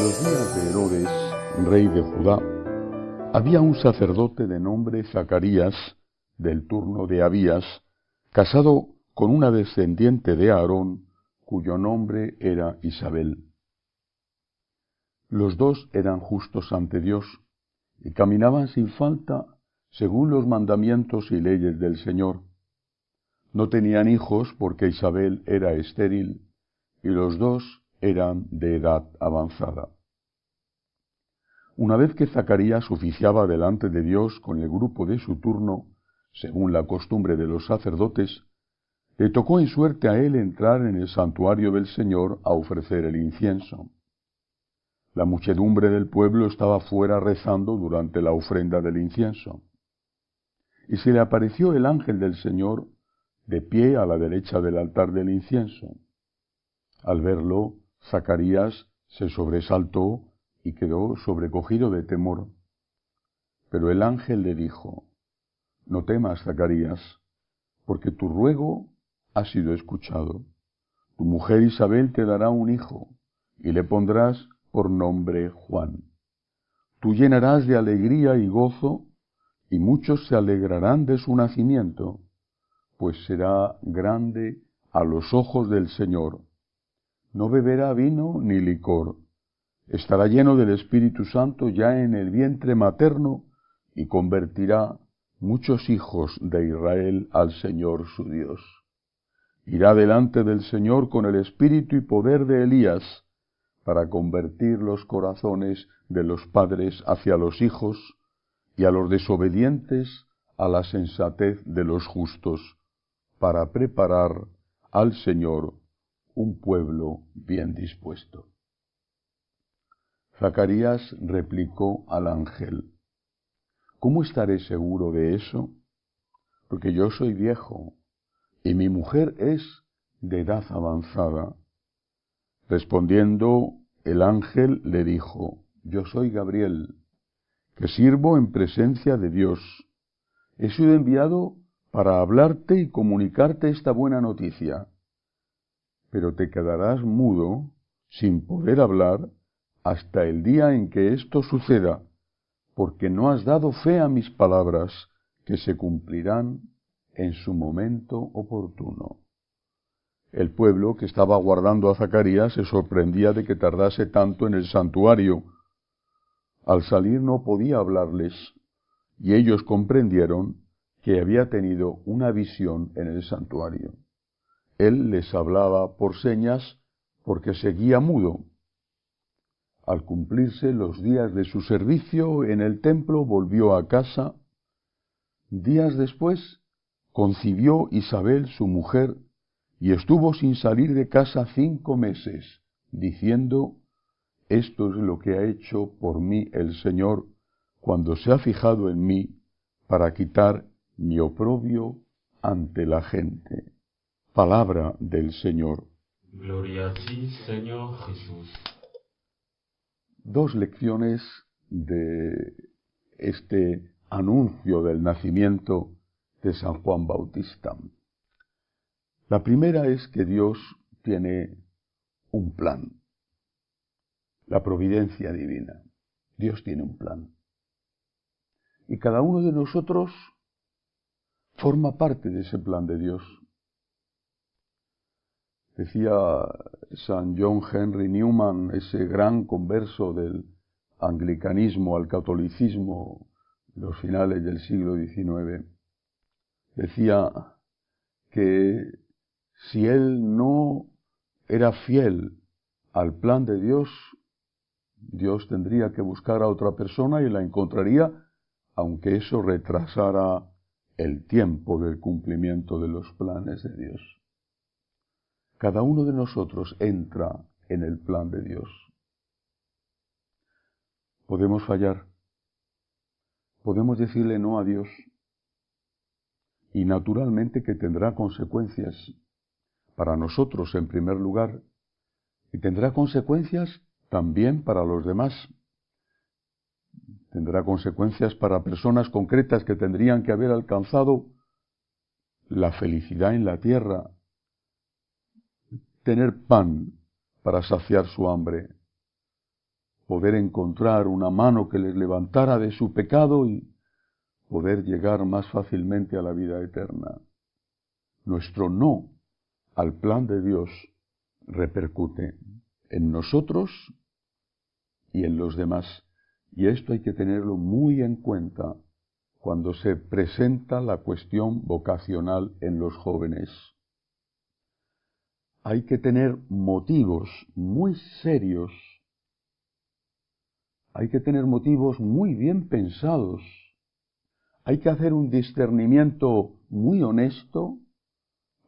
los días de Herodes, rey de Judá, había un sacerdote de nombre Zacarías, del turno de Abías, casado con una descendiente de Aarón, cuyo nombre era Isabel. Los dos eran justos ante Dios y caminaban sin falta según los mandamientos y leyes del Señor. No tenían hijos porque Isabel era estéril y los dos eran de edad avanzada. Una vez que Zacarías oficiaba delante de Dios con el grupo de su turno, según la costumbre de los sacerdotes, le tocó en suerte a él entrar en el santuario del Señor a ofrecer el incienso. La muchedumbre del pueblo estaba fuera rezando durante la ofrenda del incienso. Y se le apareció el ángel del Señor de pie a la derecha del altar del incienso. Al verlo, Zacarías se sobresaltó y quedó sobrecogido de temor. Pero el ángel le dijo: «No temas, Zacarías, porque tu ruego ha sido escuchado. Tu mujer Isabel te dará un hijo, y le pondrás por nombre Juan. Tú llenarás de alegría y gozo, y muchos se alegrarán de su nacimiento, pues será grande a los ojos del Señor. No beberá vino ni licor. Estará lleno del Espíritu Santo ya en el vientre materno y convertirá muchos hijos de Israel al Señor su Dios. Irá delante del Señor con el espíritu y poder de Elías, para convertir los corazones de los padres hacia los hijos y a los desobedientes a la sensatez de los justos, para preparar al Señor un pueblo bien dispuesto». Zacarías replicó al ángel: «¿Cómo estaré seguro de eso? Porque yo soy viejo y mi mujer es de edad avanzada». Respondiendo, el ángel le dijo: «Yo soy Gabriel, que sirvo en presencia de Dios. He sido enviado para hablarte y comunicarte esta buena noticia. Pero te quedarás mudo, sin poder hablar, hasta el día en que esto suceda, porque no has dado fe a mis palabras, que se cumplirán en su momento oportuno». El pueblo que estaba aguardando a Zacarías se sorprendía de que tardase tanto en el santuario. Al salir no podía hablarles, y ellos comprendieron que había tenido una visión en el santuario. Él les hablaba por señas porque seguía mudo. Al cumplirse los días de su servicio en el templo, volvió a casa. Días después concibió Isabel, su mujer, y estuvo sin salir de casa 5 meses, diciendo: «Esto es lo que ha hecho por mí el Señor, cuando se ha fijado en mí, para quitar mi oprobio ante la gente». Palabra del Señor. Gloria a ti, Señor Jesús. Dos lecciones de este anuncio del nacimiento de San Juan Bautista. La primera es que Dios tiene un plan, la providencia divina. Dios tiene un plan. Y cada uno de nosotros forma parte de ese plan de Dios. Decía San John Henry Newman, ese gran converso del anglicanismo al catolicismo en los finales del siglo XIX, decía que si él no era fiel al plan de Dios, Dios tendría que buscar a otra persona y la encontraría, aunque eso retrasara el tiempo del cumplimiento de los planes de Dios. Cada uno de nosotros entra en el plan de Dios. Podemos fallar, podemos decirle no a Dios, y naturalmente que tendrá consecuencias para nosotros en primer lugar, y tendrá consecuencias también para los demás. Tendrá consecuencias para personas concretas que tendrían que haber alcanzado la felicidad en la tierra, tener pan para saciar su hambre, poder encontrar una mano que les levantara de su pecado y poder llegar más fácilmente a la vida eterna. Nuestro no al plan de Dios repercute en nosotros y en los demás. Y esto hay que tenerlo muy en cuenta cuando se presenta la cuestión vocacional en los jóvenes. Hay que tener motivos muy serios, hay que tener motivos muy bien pensados, hay que hacer un discernimiento muy honesto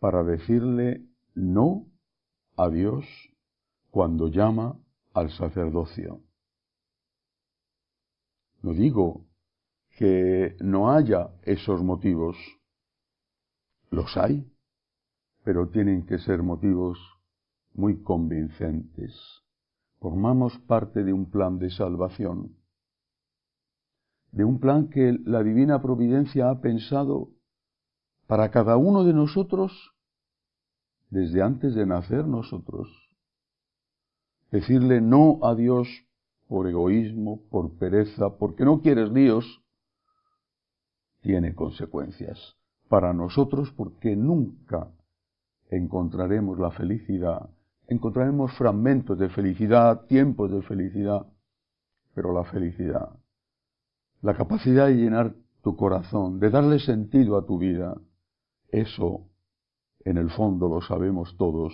para decirle no a Dios cuando llama al sacerdocio. No digo que no haya esos motivos, los hay, pero tienen que ser motivos muy convincentes. Formamos parte de un plan de salvación, de un plan que la divina providencia ha pensado para cada uno de nosotros desde antes de nacer nosotros. Decirle no a Dios por egoísmo, por pereza, porque no quieres líos, tiene consecuencias para nosotros porque nunca encontraremos la felicidad, encontraremos fragmentos de felicidad, tiempos de felicidad, pero la felicidad, la capacidad de llenar tu corazón, de darle sentido a tu vida, eso, en el fondo lo sabemos todos,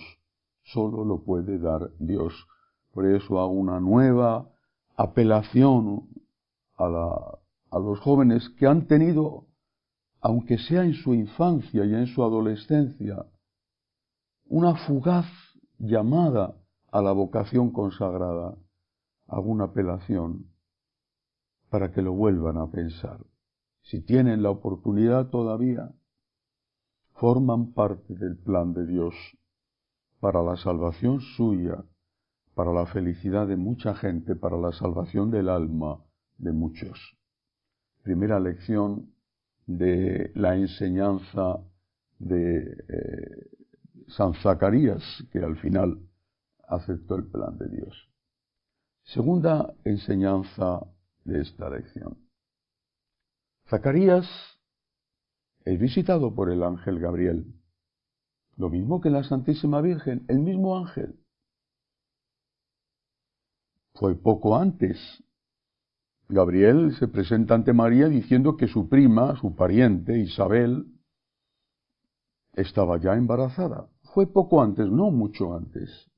solo lo puede dar Dios. Por eso hago una nueva apelación a los jóvenes que han tenido, aunque sea en su infancia y en su adolescencia, una fugaz llamada a la vocación consagrada. Hago una apelación para que lo vuelvan a pensar. Si tienen la oportunidad todavía, forman parte del plan de Dios para la salvación suya, para la felicidad de mucha gente, para la salvación del alma de muchos. Primera lección de la enseñanza de San Zacarías, que al final aceptó el plan de Dios. Segunda enseñanza de esta lección. Zacarías es visitado por el ángel Gabriel, lo mismo que la Santísima Virgen, el mismo ángel. Fue poco antes. Gabriel se presenta ante María diciendo que su prima, su pariente, Isabel, estaba ya embarazada. Fue poco antes, no mucho antes.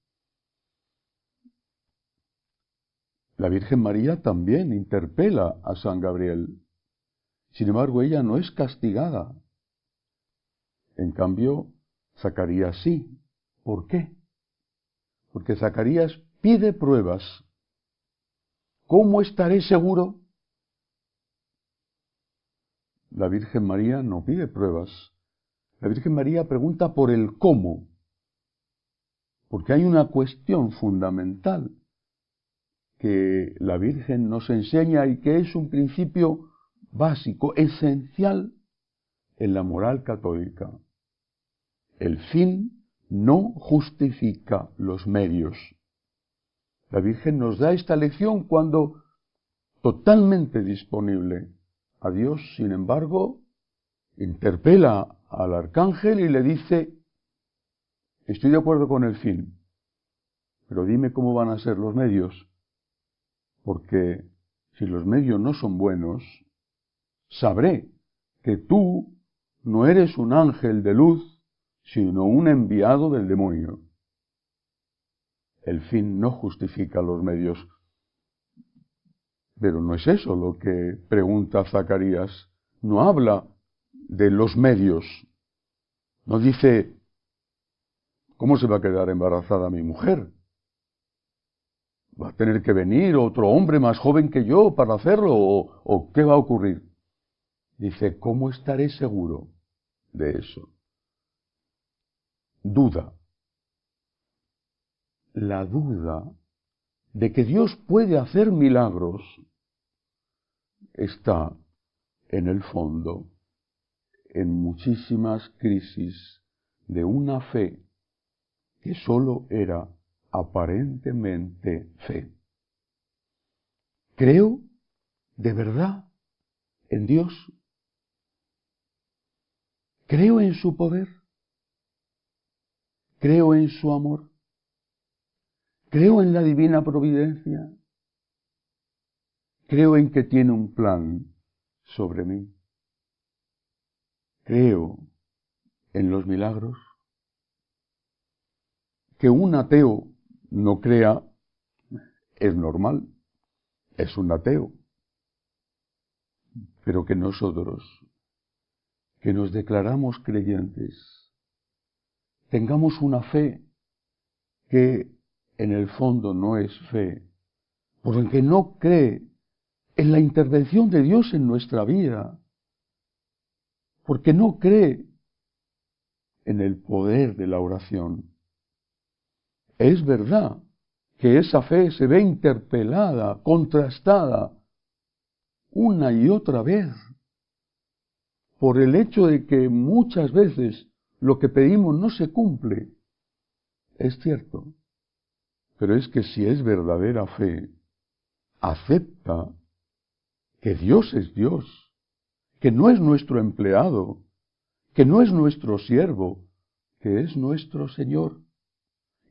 La Virgen María también interpela a San Gabriel. Sin embargo, ella no es castigada. En cambio, Zacarías sí. ¿Por qué? Porque Zacarías pide pruebas. ¿Cómo estaré seguro? La Virgen María no pide pruebas. La Virgen María pregunta por el cómo. Porque hay una cuestión fundamental que la Virgen nos enseña y que es un principio básico, esencial en la moral católica. El fin no justifica los medios. La Virgen nos da esta lección cuando totalmente disponible a Dios, sin embargo, interpela al arcángel y le dice, estoy de acuerdo con el fin, pero dime cómo van a ser los medios, porque si los medios no son buenos, sabré que tú no eres un ángel de luz, sino un enviado del demonio. El fin no justifica los medios. Pero no es eso lo que pregunta Zacarías. No habla de los medios. No dice, ¿cómo se va a quedar embarazada mi mujer? ¿Va a tener que venir otro hombre más joven que yo para hacerlo? ¿O qué va a ocurrir? Dice, ¿cómo estaré seguro de eso? Duda. La duda de que Dios puede hacer milagros está en el fondo en muchísimas crisis de una fe que sólo era aparentemente fe. creo de verdad en Dios. Creo en su poder. Creo en su amor. Creo en la divina providencia. Creo en que tiene un plan sobre mí. Creo en los milagros. Que un ateo no crea es normal, es un ateo. Pero que nosotros, que nos declaramos creyentes, tengamos una fe que en el fondo no es fe, porque no cree en la intervención de Dios en nuestra vida, porque no cree en el poder de la oración. Es verdad que esa fe se ve interpelada, contrastada, una y otra vez, por el hecho de que muchas veces lo que pedimos no se cumple. Es cierto, pero es que si es verdadera fe, acepta que Dios es Dios, que no es nuestro empleado, que no es nuestro siervo, que es nuestro Señor,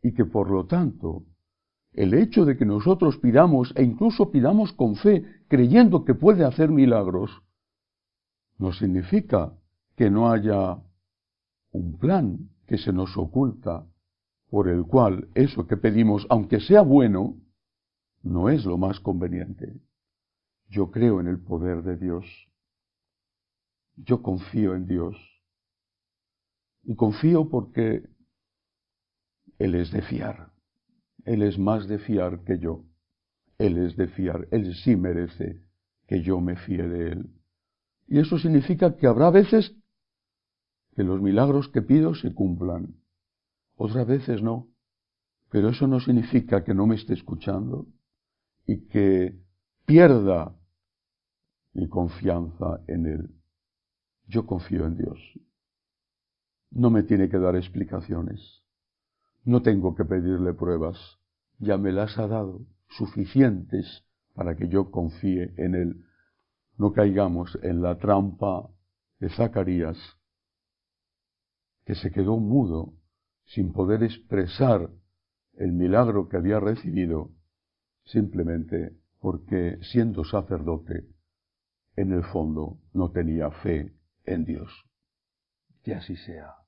y que por lo tanto, el hecho de que nosotros pidamos, e incluso pidamos con fe, creyendo que puede hacer milagros, no significa que no haya un plan que se nos oculta, por el cual eso que pedimos, aunque sea bueno, no es lo más conveniente. Yo creo en el poder de Dios. Yo confío en Dios. Y confío porque Él es de fiar. Él es más de fiar que yo. Él es de fiar. Él sí merece que yo me fíe de Él. Y eso significa que habrá veces que los milagros que pido se cumplan. Otras veces no. Pero eso no significa que no me esté escuchando y que pierda mi confianza en Él. Yo confío en Dios. No me tiene que dar explicaciones. No tengo que pedirle pruebas. Ya me las ha dado, suficientes para que yo confíe en Él. No caigamos en la trampa de Zacarías, que se quedó mudo sin poder expresar el milagro que había recibido, simplemente porque, siendo sacerdote, en el fondo no tenía fe en Dios. Que así sea.